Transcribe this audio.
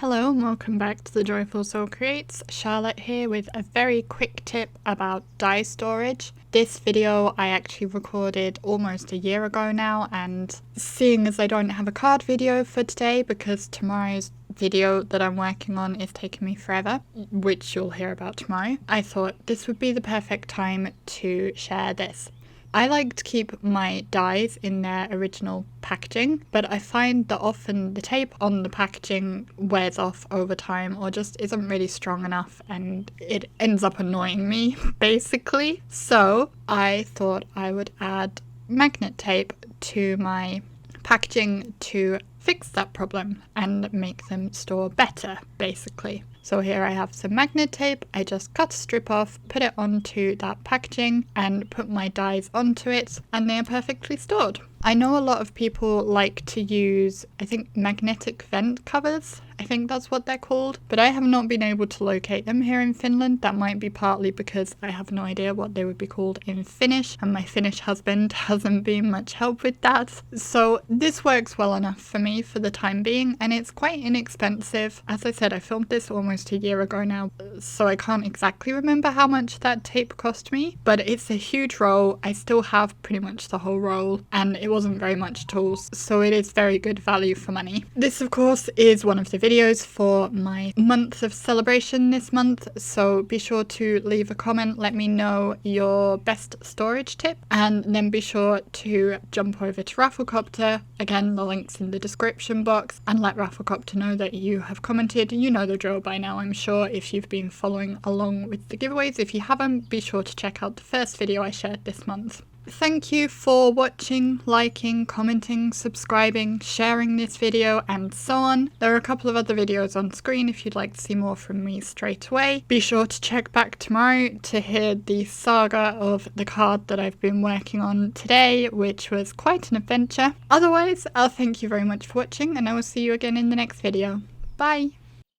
Hello and welcome back to the Joyful Soul Creates. Charlotte here with a very quick tip about die storage. This video I actually recorded almost a year ago now, and seeing as I don't have a card video for today because tomorrow's video that I'm working on is taking me forever, which you'll hear about tomorrow, I thought this would be the perfect time to share this. I like to keep my dies in their original packaging, but I find that often the tape on the packaging wears off over time or just isn't really strong enough and it ends up annoying me, basically. So I thought I would add magnet tape to my packaging to fix that problem and make them store better, basically. So here I have some magnet tape. I just cut a strip off, put it onto that packaging and put my dies onto it, and they are perfectly stored. I know a lot of people like to use, I think, magnetic vent covers. I think that's what they're called, but I have not been able to locate them here in Finland. That might be partly because I have no idea what they would be called in Finnish, and my Finnish husband hasn't been much help with that. So this works well enough for me for the time being, and it's quite inexpensive. As I said, I filmed this almost a year ago now, so I can't exactly remember how much that tape cost me, but it's a huge roll. I still have pretty much the whole roll, and it wasn't very much at all, so it is very good value for money. This, of course, is one of the videos for my month of celebration this month, so be sure to leave a comment, let me know your best storage tip, and then be sure to jump over to Rafflecopter. Again, the link's in the description box, and let Rafflecopter know that you have commented. You know the drill by now, I'm sure, if you've been following along with the giveaways. If you haven't, be sure to check out the first video I shared this month. Thank you for watching, liking, commenting, subscribing, sharing this video, and so on. There are a couple of other videos on screen if you'd like to see more from me straight away. Be sure to check back tomorrow to hear the saga of the card that I've been working on today, which was quite an adventure. Otherwise, I'll thank you very much for watching, and I will see you again in the next video. Bye!